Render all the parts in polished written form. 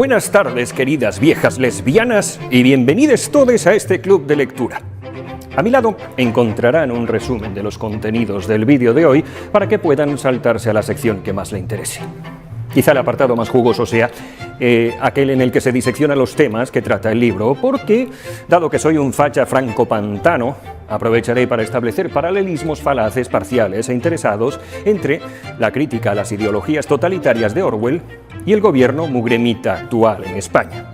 Buenas tardes, queridas viejas lesbianas, y bienvenidos todos a este club de lectura. A mi lado encontrarán un resumen de los contenidos del vídeo de hoy para que puedan saltarse a la sección que más les interese. Quizá el apartado más jugoso sea aquel en el que se diseccionan los temas que trata el libro, porque, dado que soy un facha franco-pantano, aprovecharé para establecer paralelismos falaces, parciales e interesados entre la crítica a las ideologías totalitarias de Orwell y el gobierno mugremita actual en España.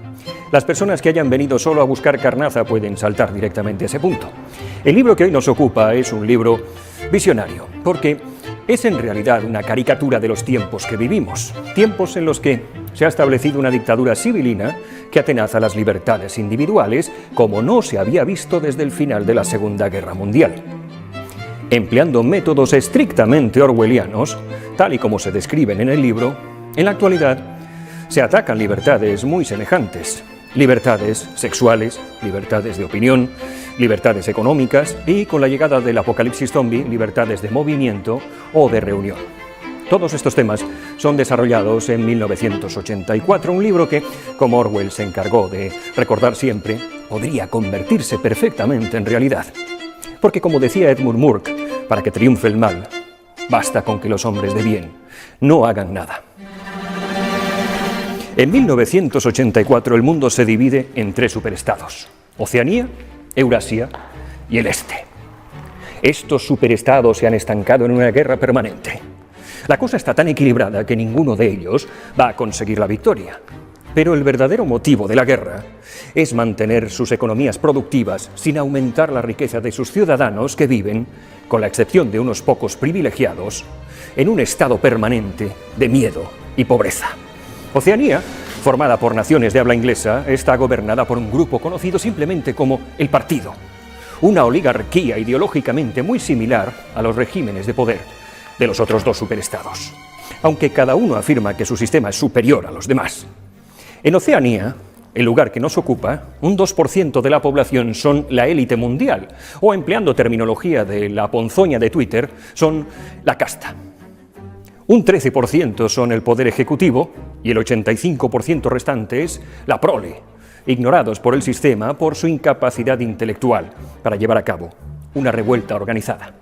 Las personas que hayan venido solo a buscar carnaza pueden saltar directamente a ese punto. El libro que hoy nos ocupa es un libro visionario, porque es en realidad una caricatura de los tiempos que vivimos, tiempos en los que se ha establecido una dictadura civilina que atenaza las libertades individuales como no se había visto desde el final de la Segunda Guerra Mundial. Empleando métodos estrictamente orwellianos, tal y como se describen en el libro, en la actualidad se atacan libertades muy semejantes. Libertades sexuales, libertades de opinión, libertades económicas y, con la llegada del apocalipsis zombie, libertades de movimiento o de reunión. Todos estos temas son desarrollados en 1984, un libro que, como Orwell se encargó de recordar siempre, podría convertirse perfectamente en realidad. Porque, como decía Edmund Burke, para que triunfe el mal, basta con que los hombres de bien no hagan nada. En 1984 el mundo se divide en tres superestados: Oceanía, Eurasia y el Este. Estos superestados se han estancado en una guerra permanente. La cosa está tan equilibrada que ninguno de ellos va a conseguir la victoria. Pero el verdadero motivo de la guerra es mantener sus economías productivas sin aumentar la riqueza de sus ciudadanos que viven, con la excepción de unos pocos privilegiados, en un estado permanente de miedo y pobreza. Oceanía, formada por naciones de habla inglesa, está gobernada por un grupo conocido simplemente como el Partido, una oligarquía ideológicamente muy similar a los regímenes de poder de los otros dos superestados, aunque cada uno afirma que su sistema es superior a los demás. En Oceanía, el lugar que nos ocupa, un 2% de la población son la élite mundial, o empleando terminología de la ponzoña de Twitter, son la casta. Un 13% son el poder ejecutivo y el 85% restante es la prole, ignorados por el sistema por su incapacidad intelectual para llevar a cabo una revuelta organizada.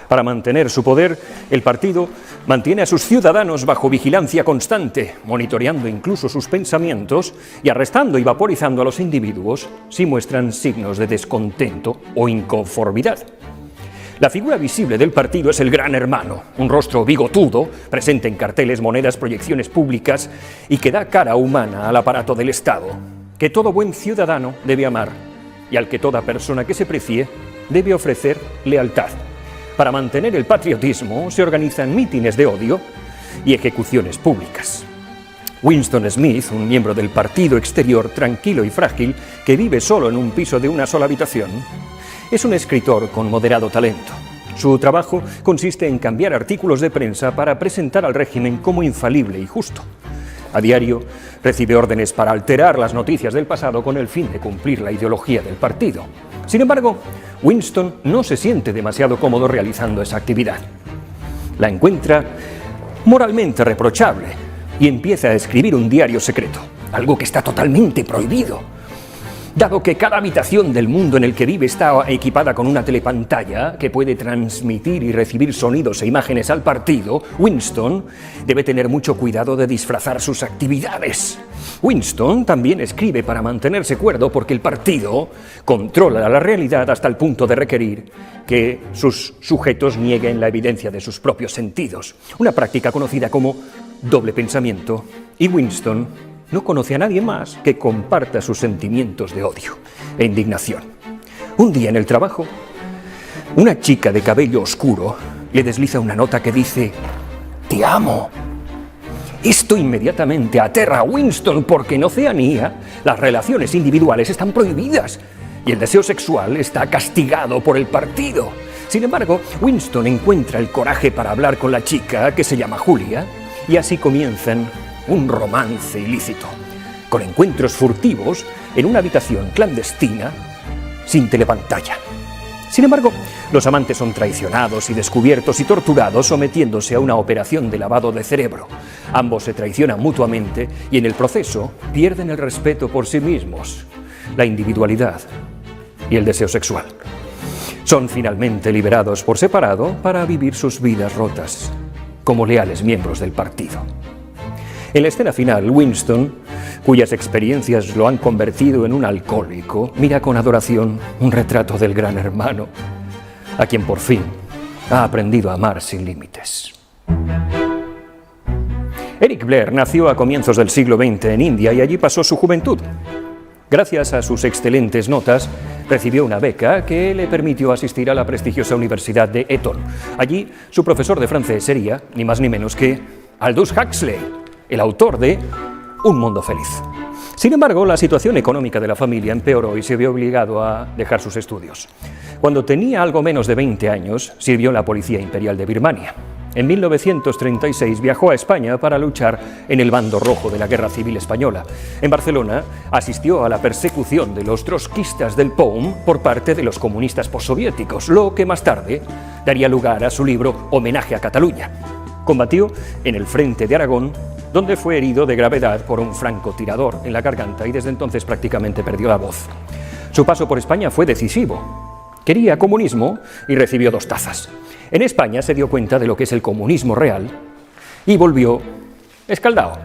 Para mantener su poder, el partido mantiene a sus ciudadanos bajo vigilancia constante, monitoreando incluso sus pensamientos y arrestando y vaporizando a los individuos si muestran signos de descontento o inconformidad. La figura visible del partido es el Gran Hermano, un rostro bigotudo, presente en carteles, monedas, proyecciones públicas y que da cara humana al aparato del Estado, que todo buen ciudadano debe amar y al que toda persona que se precie debe ofrecer lealtad. Para mantener el patriotismo se organizan mítines de odio y ejecuciones públicas. Winston Smith, un miembro del partido exterior tranquilo y frágil que vive solo en un piso de una sola habitación, es un escritor con moderado talento. Su trabajo consiste en cambiar artículos de prensa para presentar al régimen como infalible y justo. A diario recibe órdenes para alterar las noticias del pasado con el fin de cumplir la ideología del partido. Sin embargo, Winston no se siente demasiado cómodo realizando esa actividad. La encuentra moralmente reprochable y empieza a escribir un diario secreto, algo que está totalmente prohibido. Dado que cada habitación del mundo en el que vive está equipada con una telepantalla que puede transmitir y recibir sonidos e imágenes al partido, Winston debe tener mucho cuidado de disfrazar sus actividades. Winston también escribe para mantenerse cuerdo porque el partido controla la realidad hasta el punto de requerir que sus sujetos nieguen la evidencia de sus propios sentidos, una práctica conocida como doble pensamiento, y Winston no conoce a nadie más que comparta sus sentimientos de odio e indignación. Un día en el trabajo, una chica de cabello oscuro le desliza una nota que dice: «Te amo». Esto inmediatamente aterra a Winston porque en Oceanía las relaciones individuales están prohibidas y el deseo sexual está castigado por el partido. Sin embargo, Winston encuentra el coraje para hablar con la chica, que se llama Julia, y así comienzan un romance ilícito, con encuentros furtivos en una habitación clandestina sin telepantalla. Sin embargo, los amantes son traicionados y descubiertos y torturados sometiéndose a una operación de lavado de cerebro. Ambos se traicionan mutuamente y en el proceso pierden el respeto por sí mismos, la individualidad y el deseo sexual. Son finalmente liberados por separado para vivir sus vidas rotas, como leales miembros del partido. En la escena final, Winston, cuyas experiencias lo han convertido en un alcohólico, mira con adoración un retrato del gran hermano, a quien por fin ha aprendido a amar sin límites. Eric Blair nació a comienzos del siglo XX en India y allí pasó su juventud. Gracias a sus excelentes notas, recibió una beca que le permitió asistir a la prestigiosa Universidad de Eton. Allí, su profesor de francés sería, ni más ni menos que, Aldous Huxley, el autor de Un mundo feliz. Sin embargo, la situación económica de la familia empeoró y se vio obligado a dejar sus estudios. Cuando tenía algo menos de 20 años, sirvió en la Policía Imperial de Birmania. En 1936 viajó a España para luchar en el bando rojo de la Guerra Civil Española. En Barcelona asistió a la persecución de los trotskistas del POUM por parte de los comunistas postsoviéticos, lo que más tarde daría lugar a su libro Homenaje a Cataluña. Combatió en el frente de Aragón, donde fue herido de gravedad por un francotirador en la garganta y desde entonces prácticamente perdió la voz. Su paso por España fue decisivo. Quería comunismo y recibió 2 tazas. En España se dio cuenta de lo que es el comunismo real y volvió escaldado.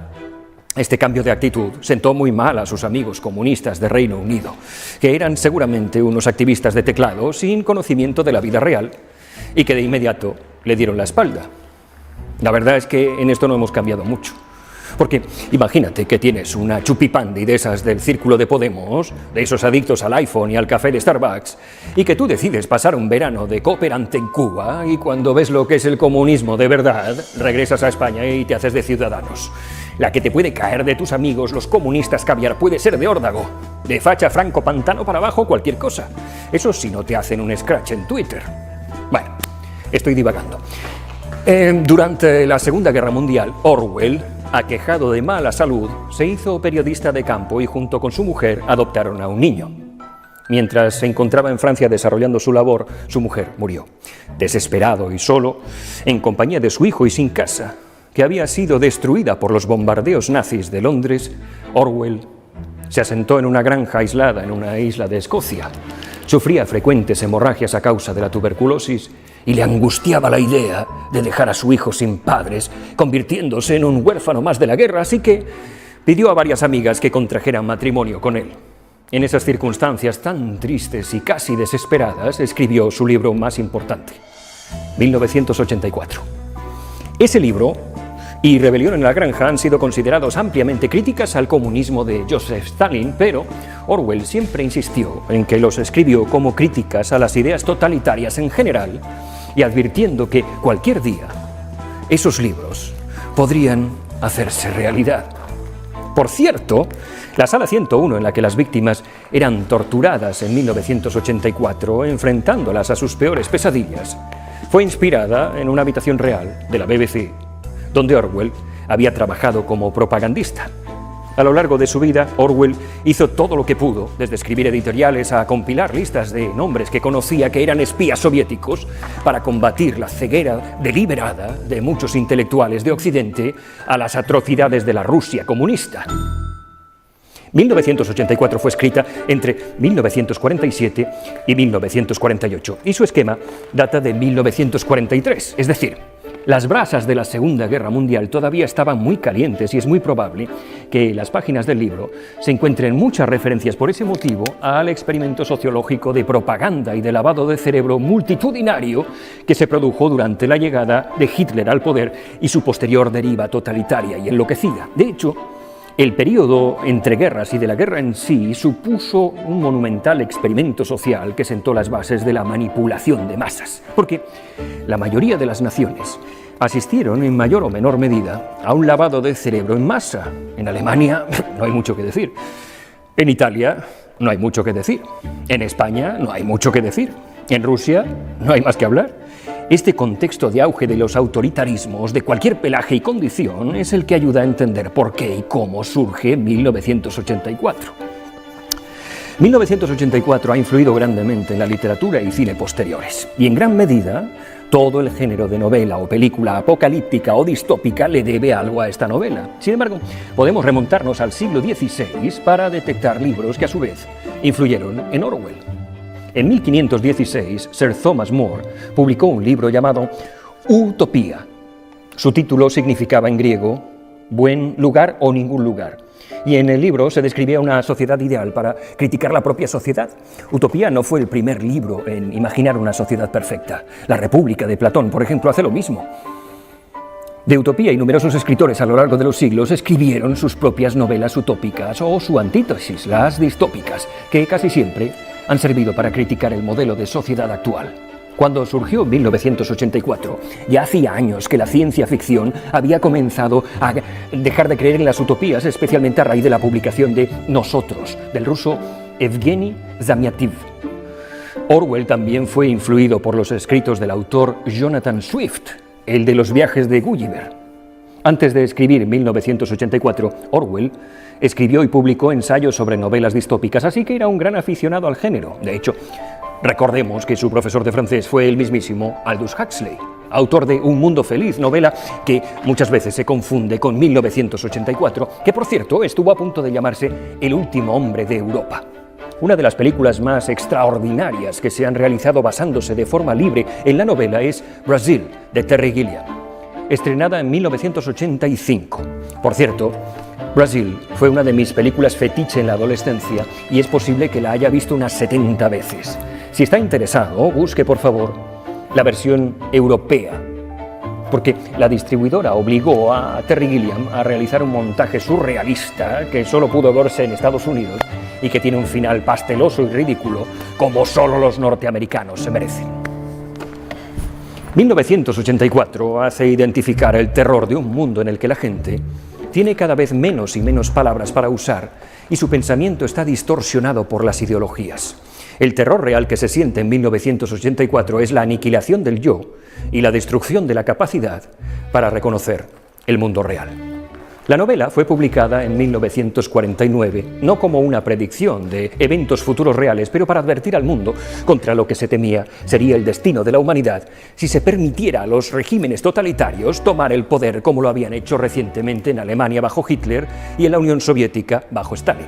Este cambio de actitud sentó muy mal a sus amigos comunistas de Reino Unido, que eran seguramente unos activistas de teclado sin conocimiento de la vida real y que de inmediato le dieron la espalda. La verdad es que en esto no hemos cambiado mucho. Porque imagínate que tienes una chupipandi de esas del círculo de Podemos, de esos adictos al iPhone y al café de Starbucks, y que tú decides pasar un verano de cooperante en Cuba y cuando ves lo que es el comunismo de verdad, regresas a España y te haces de Ciudadanos. La que te puede caer de tus amigos, los comunistas caviar, puede ser de órdago, de facha Franco Pantano para abajo, cualquier cosa. Eso si no te hacen un scratch en Twitter. Bueno, estoy divagando. Durante la Segunda Guerra Mundial, Orwell, aquejado de mala salud, se hizo periodista de campo y junto con su mujer adoptaron a un niño. Mientras se encontraba en Francia desarrollando su labor, su mujer murió. Desesperado y solo, en compañía de su hijo y sin casa, que había sido destruida por los bombardeos nazis de Londres, Orwell se asentó en una granja aislada en una isla de Escocia. Sufría frecuentes hemorragias a causa de la tuberculosis y le angustiaba la idea de dejar a su hijo sin padres, convirtiéndose en un huérfano más de la guerra, así que pidió a varias amigas que contrajeran matrimonio con él. En esas circunstancias tan tristes y casi desesperadas, escribió su libro más importante, 1984. Ese libro y Rebelión en la Granja han sido considerados ampliamente críticas al comunismo de Joseph Stalin, pero Orwell siempre insistió en que los escribió como críticas a las ideas totalitarias en general y advirtiendo que cualquier día esos libros podrían hacerse realidad. Por cierto, la Sala 101 en la que las víctimas eran torturadas en 1984, enfrentándolas a sus peores pesadillas, fue inspirada en una habitación real de la BBC, donde Orwell había trabajado como propagandista. A lo largo de su vida, Orwell hizo todo lo que pudo, desde escribir editoriales a compilar listas de nombres que conocía que eran espías soviéticos, para combatir la ceguera deliberada de muchos intelectuales de Occidente a las atrocidades de la Rusia comunista. 1984 fue escrita entre 1947 y 1948, y su esquema data de 1943, es decir, las brasas de la Segunda Guerra Mundial todavía estaban muy calientes y es muy probable que en las páginas del libro se encuentren muchas referencias por ese motivo al experimento sociológico de propaganda y de lavado de cerebro multitudinario que se produjo durante la llegada de Hitler al poder y su posterior deriva totalitaria y enloquecida. De hecho, el periodo entre guerras y de la guerra en sí supuso un monumental experimento social que sentó las bases de la manipulación de masas, porque la mayoría de las naciones asistieron en mayor o menor medida a un lavado de cerebro en masa. En Alemania no hay mucho que decir, en Italia no hay mucho que decir, en España no hay mucho que decir, en Rusia no hay más que hablar. Este contexto de auge de los autoritarismos de cualquier pelaje y condición es el que ayuda a entender por qué y cómo surge 1984. 1984 ha influido grandemente en la literatura y cine posteriores, y en gran medida todo el género de novela o película apocalíptica o distópica le debe algo a esta novela. Sin embargo, podemos remontarnos al siglo XVI para detectar libros que a su vez influyeron en Orwell. En 1516, Sir Thomas More publicó un libro llamado Utopía. Su título significaba en griego buen lugar o ningún lugar. Y en el libro se describía una sociedad ideal para criticar la propia sociedad. Utopía no fue el primer libro en imaginar una sociedad perfecta. La República de Platón, por ejemplo, hace lo mismo. De Utopía y numerosos escritores a lo largo de los siglos escribieron sus propias novelas utópicas o su antítesis, las distópicas, que casi siempre han servido para criticar el modelo de sociedad actual. Cuando surgió en 1984, ya hacía años que la ciencia ficción había comenzado a dejar de creer en las utopías, especialmente a raíz de la publicación de Nosotros, del ruso Evgeny Zamyativ. Orwell también fue influido por los escritos del autor Jonathan Swift, el de los viajes de Gulliver. Antes de escribir en 1984, Orwell escribió y publicó ensayos sobre novelas distópicas, así que era un gran aficionado al género. De hecho, recordemos que su profesor de francés fue el mismísimo Aldous Huxley, autor de Un mundo feliz, novela que muchas veces se confunde con 1984, que por cierto estuvo a punto de llamarse El último hombre de Europa. Una de las películas más extraordinarias que se han realizado basándose de forma libre en la novela es Brazil, de Terry Gilliam, estrenada en 1985. Por cierto, Brazil fue una de mis películas fetiche en la adolescencia y es posible que la haya visto unas 70 veces. Si está interesado, busque por favor la versión europea, porque la distribuidora obligó a Terry Gilliam a realizar un montaje surrealista que solo pudo verse en Estados Unidos y que tiene un final pasteloso y ridículo como solo los norteamericanos se merecen. 1984 hace identificar el terror de un mundo en el que la gente tiene cada vez menos y menos palabras para usar y su pensamiento está distorsionado por las ideologías. El terror real que se siente en 1984 es la aniquilación del yo y la destrucción de la capacidad para reconocer el mundo real. La novela fue publicada en 1949, no como una predicción de eventos futuros reales, pero para advertir al mundo contra lo que se temía sería el destino de la humanidad si se permitiera a los regímenes totalitarios tomar el poder como lo habían hecho recientemente en Alemania bajo Hitler y en la Unión Soviética bajo Stalin.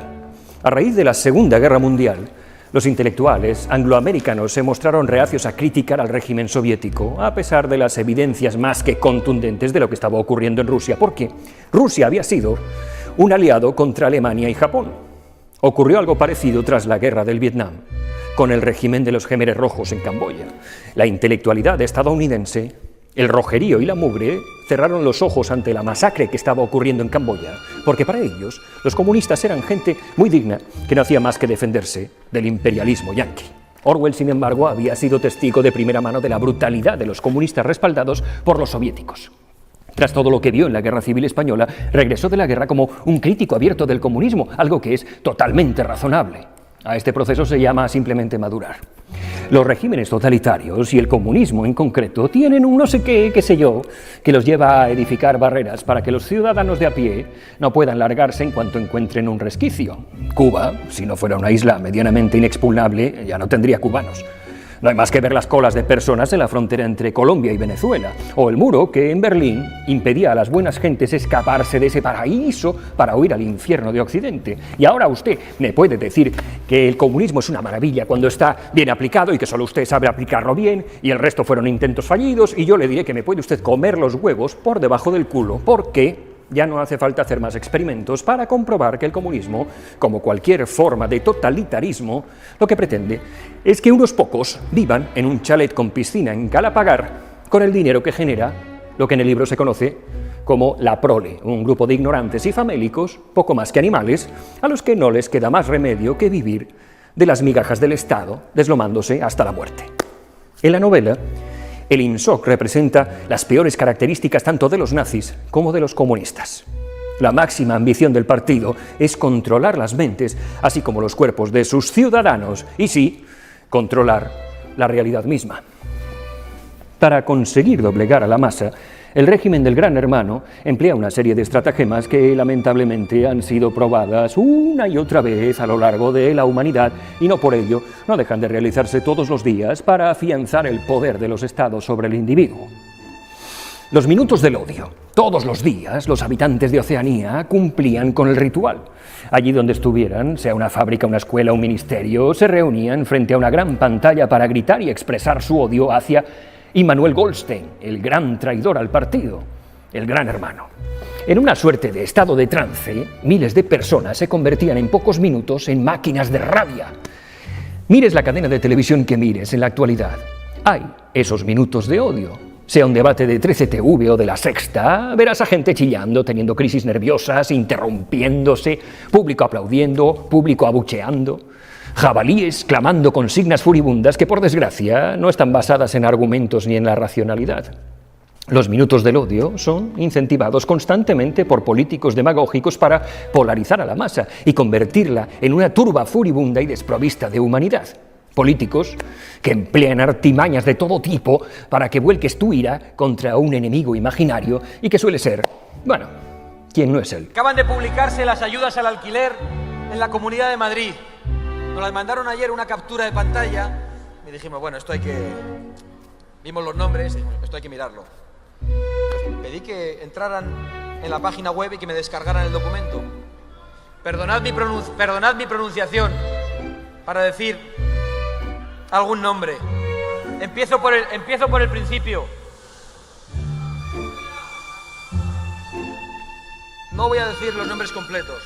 A raíz de la Segunda Guerra Mundial, los intelectuales angloamericanos se mostraron reacios a criticar al régimen soviético, a pesar de las evidencias más que contundentes de lo que estaba ocurriendo en Rusia, porque Rusia había sido un aliado contra Alemania y Japón. Ocurrió algo parecido tras la guerra del Vietnam, con el régimen de los Jemeres Rojos en Camboya. La intelectualidad estadounidense, el rojerío y la mugre cerraron los ojos ante la masacre que estaba ocurriendo en Camboya, porque para ellos los comunistas eran gente muy digna que no hacía más que defenderse del imperialismo yanqui. Orwell, sin embargo, había sido testigo de primera mano de la brutalidad de los comunistas respaldados por los soviéticos. Tras todo lo que vio en la Guerra Civil Española, regresó de la guerra como un crítico abierto del comunismo, algo que es totalmente razonable. A este proceso se llama simplemente madurar. Los regímenes totalitarios y el comunismo en concreto tienen un no sé qué sé yo, que los lleva a edificar barreras para que los ciudadanos de a pie no puedan largarse en cuanto encuentren un resquicio. Cuba, si no fuera una isla medianamente inexpugnable, ya no tendría cubanos. No hay más que ver las colas de personas en la frontera entre Colombia y Venezuela, o el muro que en Berlín impedía a las buenas gentes escaparse de ese paraíso para huir al infierno de Occidente. Y ahora usted me puede decir que el comunismo es una maravilla cuando está bien aplicado y que solo usted sabe aplicarlo bien y el resto fueron intentos fallidos, y yo le diré que me puede usted comer los huevos por debajo del culo, porque ya no hace falta hacer más experimentos para comprobar que el comunismo, como cualquier forma de totalitarismo, lo que pretende es que unos pocos vivan en un chalet con piscina en Galapagar con el dinero que genera lo que en el libro se conoce como la prole, un grupo de ignorantes y famélicos, poco más que animales, a los que no les queda más remedio que vivir de las migajas del Estado, deslomándose hasta la muerte. En la novela, el INSOC representa las peores características tanto de los nazis como de los comunistas. La máxima ambición del partido es controlar las mentes, así como los cuerpos de sus ciudadanos, y sí, controlar la realidad misma. Para conseguir doblegar a la masa, el régimen del Gran Hermano emplea una serie de estratagemas que lamentablemente han sido probadas una y otra vez a lo largo de la humanidad y no por ello no dejan de realizarse todos los días para afianzar el poder de los estados sobre el individuo. Los minutos del odio. Todos los días los habitantes de Oceanía cumplían con el ritual. Allí donde estuvieran, sea una fábrica, una escuela, un ministerio, se reunían frente a una gran pantalla para gritar y expresar su odio hacia Immanuel Goldstein, el gran traidor al partido, el Gran Hermano. En una suerte de estado de trance, miles de personas se convertían en pocos minutos en máquinas de rabia. Mires la cadena de televisión que mires en la actualidad, hay esos minutos de odio. Sea un debate de 13TV o de La Sexta, verás a gente chillando, teniendo crisis nerviosas, interrumpiéndose, público aplaudiendo, público abucheando, jabalíes clamando consignas furibundas que, por desgracia, no están basadas en argumentos ni en la racionalidad. Los minutos del odio son incentivados constantemente por políticos demagógicos para polarizar a la masa y convertirla en una turba furibunda y desprovista de humanidad. Políticos que emplean artimañas de todo tipo para que vuelques tu ira contra un enemigo imaginario y que suele ser, bueno, ¿quién no es él? Acaban de publicarse las ayudas al alquiler en la Comunidad de Madrid. Nos las mandaron ayer una captura de pantalla y dijimos, bueno, esto hay que... Vimos los nombres y dijimos, esto hay que mirarlo. Entonces, pedí que entraran en la página web y que me descargaran el documento. Perdonad mi pronunciación para decir algún nombre. Empiezo por el principio. No voy a decir los nombres completos.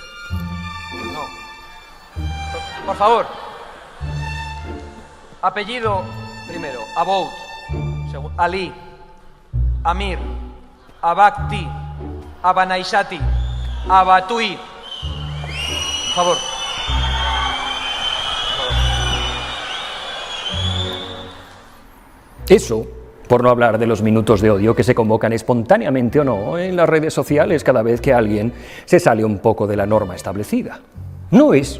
No. Por favor. Apellido primero, About. Ali, Amir, Abakti, Abanaisati, Abatui. Por favor. Eso, por no hablar de los minutos de odio que se convocan espontáneamente o no en las redes sociales cada vez que alguien se sale un poco de la norma establecida. No es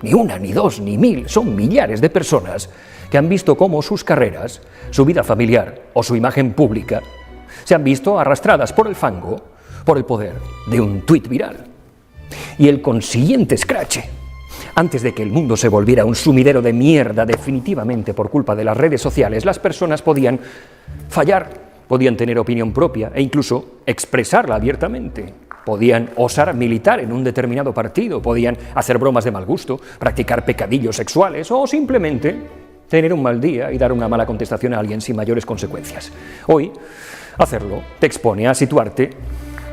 ni una, ni dos, ni mil, son millares de personas que han visto cómo sus carreras, su vida familiar o su imagen pública se han visto arrastradas por el fango, por el poder de un tuit viral. Y el consiguiente escrache. Antes de que el mundo se volviera un sumidero de mierda definitivamente por culpa de las redes sociales, las personas podían fallar, podían tener opinión propia e incluso expresarla abiertamente. Podían osar militar en un determinado partido, podían hacer bromas de mal gusto, practicar pecadillos sexuales o simplemente tener un mal día y dar una mala contestación a alguien sin mayores consecuencias. Hoy, hacerlo te expone a situarte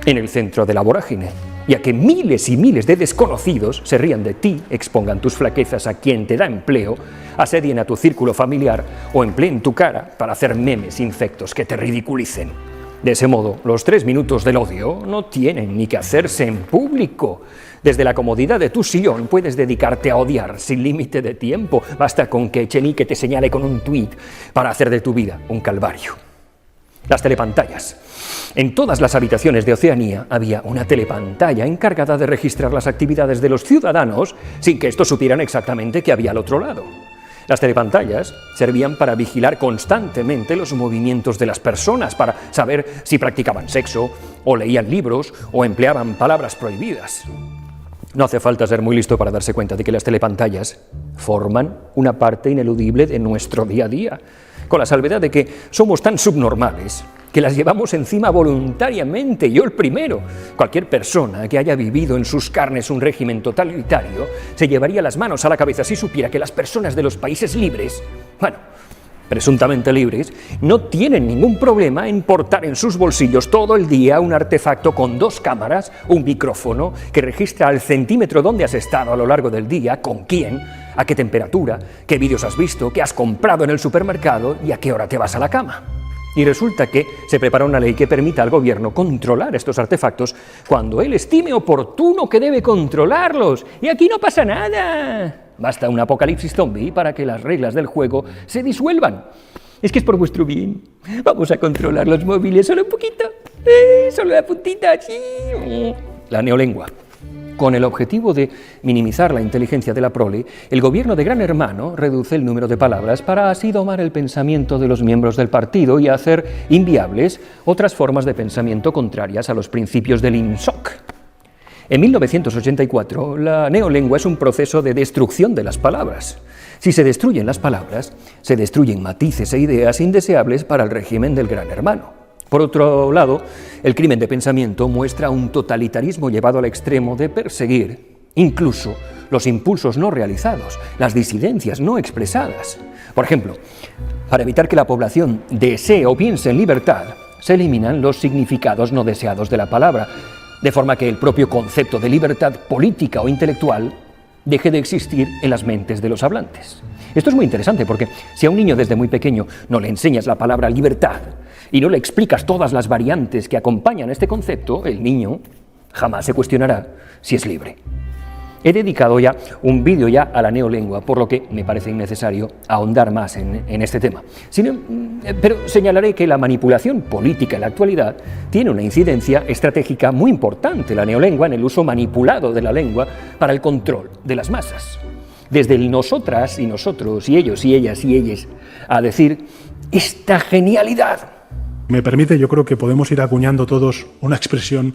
en el centro de la vorágine y a que miles y miles de desconocidos se rían de ti, expongan tus flaquezas a quien te da empleo, asedien a tu círculo familiar o empleen tu cara para hacer memes infectos que te ridiculicen. De ese modo, los 3 minutos del odio no tienen ni que hacerse en público. Desde la comodidad de tu sillón puedes dedicarte a odiar sin límite de tiempo. Basta con que Echenique te señale con un tuit para hacer de tu vida un calvario. Las telepantallas. En todas las habitaciones de Oceanía había una telepantalla encargada de registrar las actividades de los ciudadanos sin que estos supieran exactamente qué había al otro lado. Las telepantallas servían para vigilar constantemente los movimientos de las personas, para saber si practicaban sexo, o leían libros, o empleaban palabras prohibidas. No hace falta ser muy listo para darse cuenta de que las telepantallas forman una parte ineludible de nuestro día a día, con la salvedad de que somos tan subnormales que las llevamos encima voluntariamente, yo el primero. Cualquier persona que haya vivido en sus carnes un régimen totalitario se llevaría las manos a la cabeza si supiera que las personas de los países libres, bueno, presuntamente libres, no tienen ningún problema en portar en sus bolsillos todo el día un artefacto con 2 cámaras, un micrófono que registra al centímetro dónde has estado a lo largo del día, con quién, a qué temperatura, qué vídeos has visto, qué has comprado en el supermercado y a qué hora te vas a la cama. Y resulta que se prepara una ley que permita al gobierno controlar estos artefactos cuando él estime oportuno que debe controlarlos. Y aquí no pasa nada. Basta un apocalipsis zombie para que las reglas del juego se disuelvan. Es que es por vuestro bien. Vamos a controlar los móviles solo un poquito. Solo la puntita, así. La neolengua. Con el objetivo de minimizar la inteligencia de la prole, el gobierno de Gran Hermano reduce el número de palabras para así domar el pensamiento de los miembros del partido y hacer inviables otras formas de pensamiento contrarias a los principios del INSOC. En 1984, la neolengua es un proceso de destrucción de las palabras. Si se destruyen las palabras, se destruyen matices e ideas indeseables para el régimen del Gran Hermano. Por otro lado, el crimen de pensamiento muestra un totalitarismo llevado al extremo de perseguir incluso los impulsos no realizados, las disidencias no expresadas. Por ejemplo, para evitar que la población desee o piense en libertad, se eliminan los significados no deseados de la palabra, de forma que el propio concepto de libertad política o intelectual deje de existir en las mentes de los hablantes. Esto es muy interesante porque si a un niño desde muy pequeño no le enseñas la palabra libertad y no le explicas todas las variantes que acompañan este concepto, el niño jamás se cuestionará si es libre. He dedicado ya un vídeo a la neolengua, por lo que me parece innecesario ahondar más en este tema. Pero señalaré que la manipulación política en la actualidad tiene una incidencia estratégica muy importante, la neolengua, en el uso manipulado de la lengua para el control de las masas. Desde el nosotras y nosotros y ellos y ellas y ellas a decir esta genialidad. Me permite, yo creo que podemos ir acuñando todos una expresión,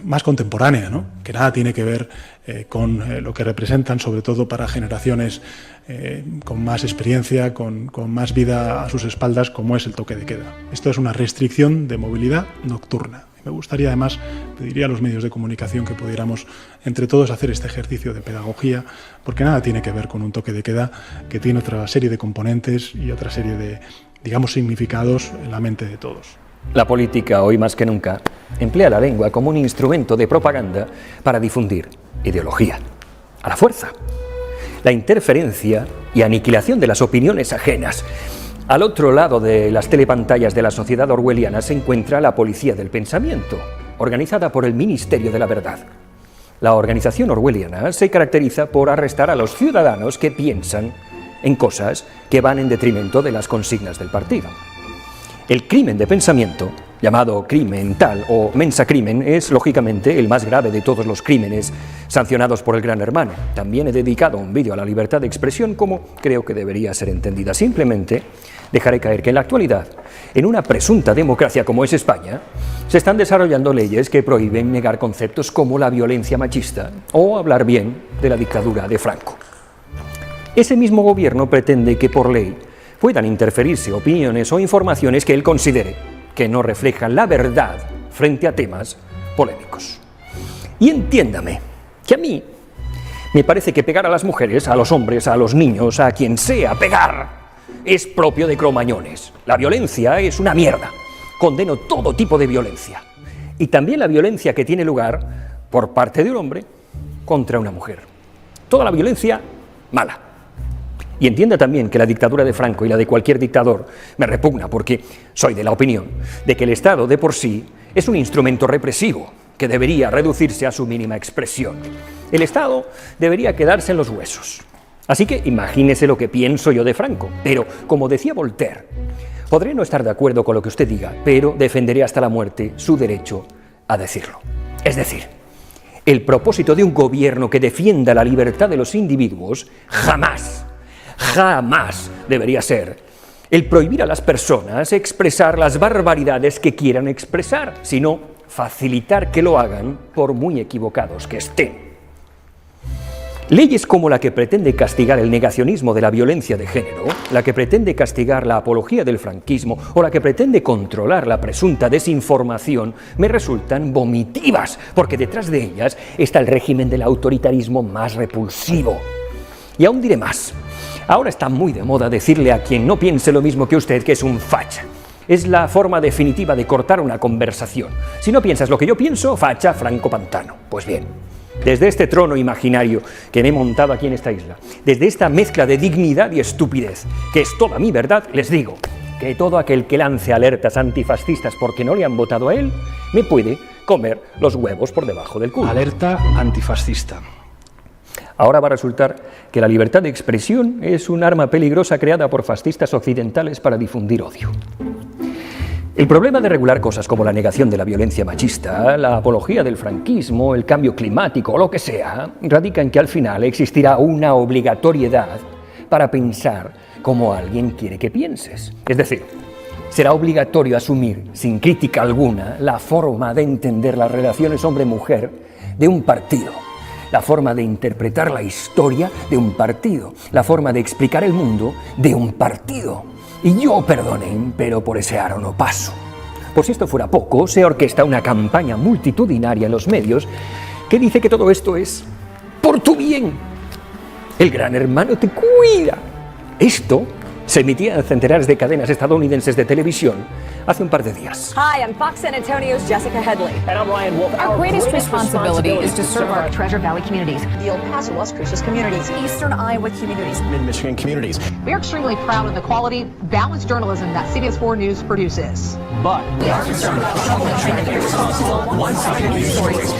más contemporánea, ¿no? Que nada tiene que ver con lo que representan, sobre todo para generaciones con más experiencia, con más vida a sus espaldas, como es el toque de queda. Esto es una restricción de movilidad nocturna. Me gustaría, además, pediría a los medios de comunicación que pudiéramos entre todos hacer este ejercicio de pedagogía, porque nada tiene que ver con un toque de queda que tiene otra serie de componentes y otra serie de, significados en la mente de todos. La política, hoy más que nunca, emplea la lengua como un instrumento de propaganda para difundir ideología, a la fuerza. La interferencia y aniquilación de las opiniones ajenas. Al otro lado de las telepantallas de la sociedad orwelliana se encuentra la Policía del Pensamiento, organizada por el Ministerio de la Verdad. La organización orwelliana se caracteriza por arrestar a los ciudadanos que piensan en cosas que van en detrimento de las consignas del partido. El crimen de pensamiento, llamado crimen tal o mensacrimen, es lógicamente el más grave de todos los crímenes sancionados por el Gran Hermano. También he dedicado un vídeo a la libertad de expresión, como creo que debería ser entendida. Simplemente dejaré caer que en la actualidad, en una presunta democracia como es España, se están desarrollando leyes que prohíben negar conceptos como la violencia machista o hablar bien de la dictadura de Franco. Ese mismo gobierno pretende que por ley puedan interferirse opiniones o informaciones que él considere que no reflejan la verdad frente a temas polémicos. Y entiéndame, que a mí me parece que pegar a las mujeres, a los hombres, a los niños, a quien sea, pegar, es propio de cromañones. La violencia es una mierda. Condeno todo tipo de violencia. Y también la violencia que tiene lugar por parte de un hombre contra una mujer. Toda la violencia mala. Y entienda también que la dictadura de Franco y la de cualquier dictador me repugna porque soy de la opinión de que el Estado de por sí es un instrumento represivo que debería reducirse a su mínima expresión. El Estado debería quedarse en los huesos. Así que imagínese lo que pienso yo de Franco. Pero, como decía Voltaire, podré no estar de acuerdo con lo que usted diga, pero defenderé hasta la muerte su derecho a decirlo. Es decir, el propósito de un gobierno que defienda la libertad de los individuos jamás debería ser el prohibir a las personas expresar las barbaridades que quieran expresar, sino facilitar que lo hagan por muy equivocados que estén. Leyes como la que pretende castigar el negacionismo de la violencia de género, la que pretende castigar la apología del franquismo o la que pretende controlar la presunta desinformación me resultan vomitivas, porque detrás de ellas está el régimen del autoritarismo más repulsivo. Y aún diré más. Ahora está muy de moda decirle a quien no piense lo mismo que usted que es un facha. Es la forma definitiva de cortar una conversación. Si no piensas lo que yo pienso, facha, Franco Pantano. Pues bien, desde este trono imaginario que me he montado aquí en esta isla, desde esta mezcla de dignidad y estupidez, que es toda mi verdad, les digo que todo aquel que lance alertas antifascistas porque no le han votado a él, me puede comer los huevos por debajo del culo. Alerta antifascista. Ahora va a resultar que la libertad de expresión es un arma peligrosa creada por fascistas occidentales para difundir odio. El problema de regular cosas como la negación de la violencia machista, la apología del franquismo, el cambio climático o lo que sea, radica en que al final existirá una obligatoriedad para pensar como alguien quiere que pienses. Es decir, será obligatorio asumir, sin crítica alguna, la forma de entender las relaciones hombre-mujer de un partido, la forma de interpretar la historia de un partido, la forma de explicar el mundo de un partido. Y yo, perdonen, pero por ese aro no paso. Por si esto fuera poco, se orquesta una campaña multitudinaria en los medios que dice que todo esto es por tu bien. El Gran Hermano te cuida. Esto se emitía en centenares de cadenas estadounidenses de televisión hace un par de días. Hi, I'm Fox San Antonio's Jessica Headley. And I'm Ryan Wolf. Our greatest responsibility is to serve our Treasure Valley communities, the El Paso, Las Cruces communities, Eastern Iowa communities. Mid-Michigan communities. We are extremely proud of the quality, balanced journalism that CBS 4 News produces. But We are concerned about troubling irresponsible, one-sided news stories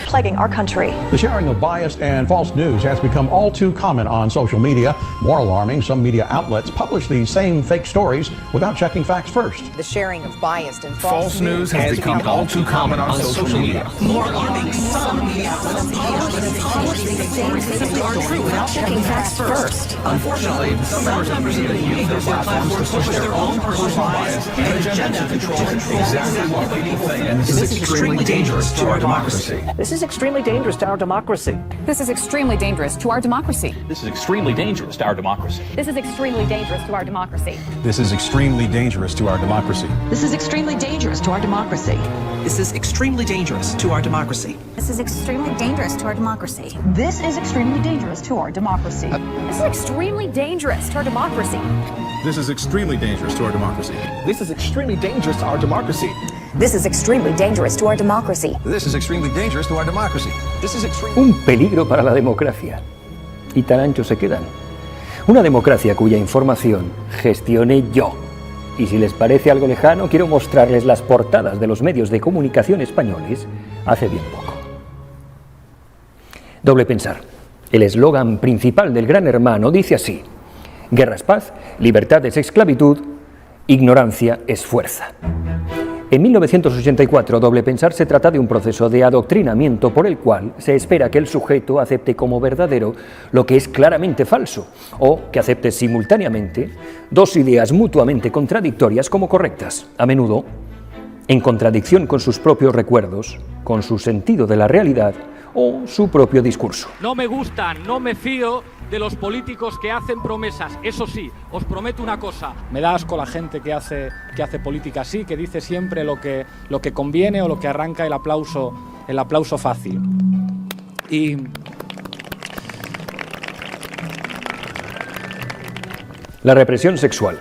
plaguing our country. The sharing of biased and false news has become all too common on social media. More alarming, some media outlets publish these same fake stories without checking facts first. The sharing of biased and False news has become all too common on social media. More alarming, some media outlets publish the same things that are true without checking facts first. Unfortunately, some members of the media use their platforms to push their own personal bias and agenda to control exactly what people think. And this is extremely dangerous to our democracy. this is extremely dangerous to our democracy. This is extremely dangerous to our democracy. This is extremely dangerous to our democracy. This is extremely dangerous to our democracy. This is extremely dangerous to our democracy. This is extremely dangerous to our democracy. This is extremely dangerous to our democracy. This is extremely dangerous to our democracy. This is extremely dangerous to our democracy. This is extremely dangerous to our democracy. This is extremely dangerous to our democracy. This is extremely dangerous to our democracy. This is extremely dangerous to our democracy. This is extremely dangerous to our democracy. This is extremely... Un peligro para la democracia. Y tan anchos se quedan. Una democracia cuya información gestione yo. Y si les parece algo lejano, quiero mostrarles las portadas de los medios de comunicación españoles hace bien poco. Doble pensar. El eslogan principal del Gran Hermano dice así: guerra es paz, libertad es esclavitud, ignorancia es fuerza. En 1984, doble pensar se trata de un proceso de adoctrinamiento por el cual se espera que el sujeto acepte como verdadero lo que es claramente falso, o que acepte simultáneamente dos ideas mutuamente contradictorias como correctas, a menudo en contradicción con sus propios recuerdos, con su sentido de la realidad o su propio discurso. No me gustan, no me fío de los políticos que hacen promesas. Eso sí, os prometo una cosa. Me da asco la gente que hace política así, que dice siempre lo que conviene o lo que arranca el aplauso fácil. Y la represión sexual.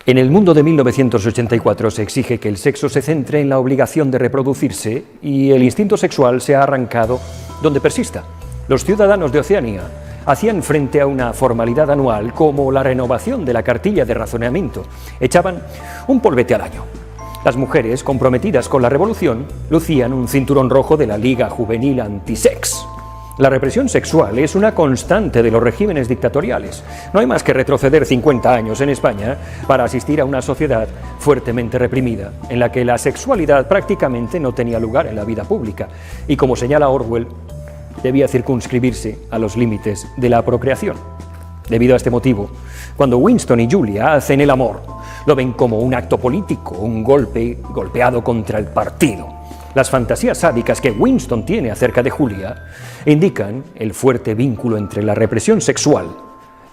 En el mundo de 1984 se exige que el sexo se centre en la obligación de reproducirse y el instinto sexual se ha arrancado donde persista. Los ciudadanos de Oceanía hacían frente a una formalidad anual como la renovación de la cartilla de razonamiento. Echaban un polvete al año. Las mujeres comprometidas con la revolución lucían un cinturón rojo de la Liga Juvenil Antisex. La represión sexual es una constante de los regímenes dictatoriales. No hay más que retroceder 50 años en España para asistir a una sociedad fuertemente reprimida, en la que la sexualidad prácticamente no tenía lugar en la vida pública y, como señala Orwell, debía circunscribirse a los límites de la procreación. Debido a este motivo, cuando Winston y Julia hacen el amor, lo ven como un acto político, un golpeado contra el partido. Las fantasías sádicas que Winston tiene acerca de Julia indican el fuerte vínculo entre la represión sexual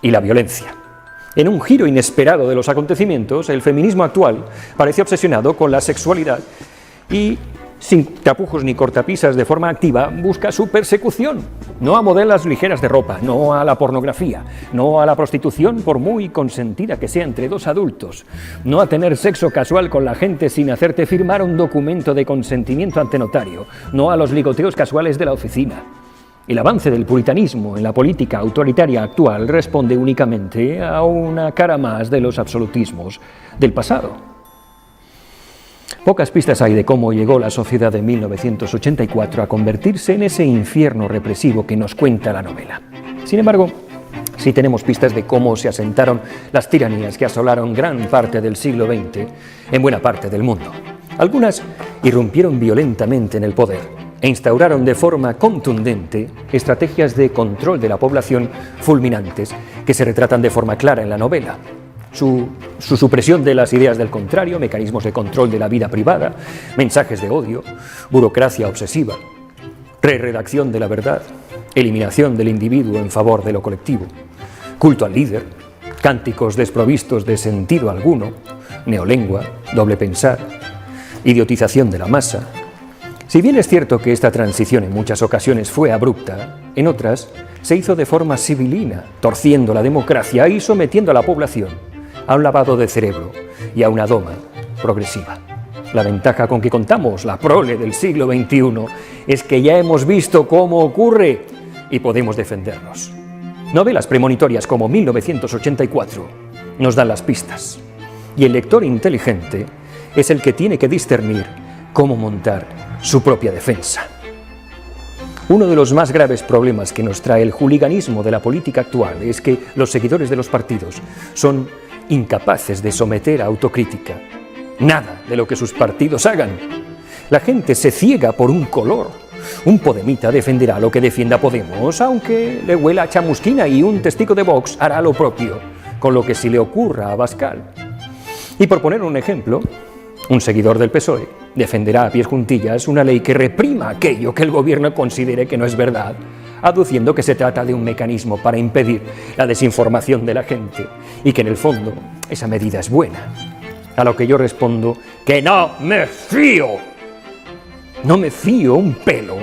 y la violencia. En un giro inesperado de los acontecimientos, el feminismo actual parece obsesionado con la sexualidad y, sin tapujos ni cortapisas de forma activa, busca su persecución. No a modelos ligeras de ropa, no a la pornografía, no a la prostitución por muy consentida que sea entre dos adultos, no a tener sexo casual con la gente sin hacerte firmar un documento de consentimiento ante notario, no a los ligoteos casuales de la oficina. El avance del puritanismo en la política autoritaria actual responde únicamente a una cara más de los absolutismos del pasado. Pocas pistas hay de cómo llegó la sociedad de 1984 a convertirse en ese infierno represivo que nos cuenta la novela. Sin embargo, Sí tenemos pistas de cómo se asentaron las tiranías que asolaron gran parte del siglo XX en buena parte del mundo. Algunas irrumpieron violentamente en el poder e instauraron de forma contundente estrategias de control de la población fulminantes que se retratan de forma clara en la novela. Su supresión de las ideas del contrario, mecanismos de control de la vida privada, mensajes de odio, burocracia obsesiva, re-redacción de la verdad, eliminación del individuo en favor de lo colectivo, culto al líder, cánticos desprovistos de sentido alguno, neolengua, doble pensar, idiotización de la masa. Si bien es cierto que esta transición en muchas ocasiones fue abrupta, en otras se hizo de forma sibilina, torciendo la democracia y sometiendo a la población a un lavado de cerebro y a una doma progresiva. La ventaja con que contamos, la prole del siglo XXI, es que ya hemos visto cómo ocurre y podemos defendernos. Novelas premonitorias como 1984 nos dan las pistas, y el lector inteligente es el que tiene que discernir cómo montar su propia defensa. Uno de los más graves problemas que nos trae el hooliganismo de la política actual es que los seguidores de los partidos son incapaces de someter a autocrítica nada de lo que sus partidos hagan. La gente se ciega por un color. Un podemita defenderá lo que defienda Podemos, aunque le huela a chamusquina, y un testigo de Vox hará lo propio, con lo que se le ocurra a Abascal. Y por poner un ejemplo, un seguidor del PSOE defenderá a pies juntillas una ley que reprima aquello que el gobierno considere que no es verdad, aduciendo que se trata de un mecanismo para impedir la desinformación de la gente y que en el fondo esa medida es buena. A lo que yo respondo que no me fío. No me fío un pelo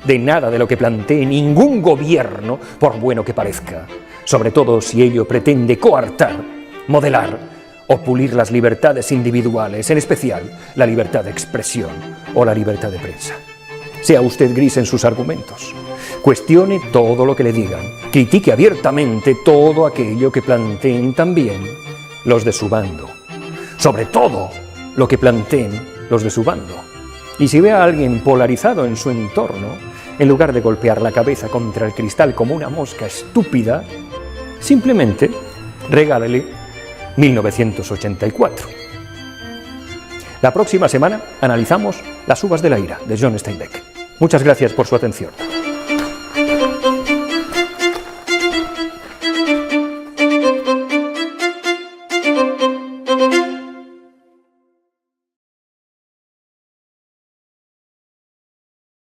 de nada de lo que plantee ningún gobierno, por bueno que parezca, sobre todo si ello pretende coartar, modelar o pulir las libertades individuales, en especial la libertad de expresión o la libertad de prensa. Sea usted gris en sus argumentos, cuestione todo lo que le digan, critique abiertamente todo aquello que planteen también los de su bando, sobre todo lo que planteen los de su bando. Y si ve a alguien polarizado en su entorno, en lugar de golpear la cabeza contra el cristal como una mosca estúpida, simplemente regálele 1984. La próxima semana analizamos Las uvas de la ira, de John Steinbeck. Muchas gracias por su atención.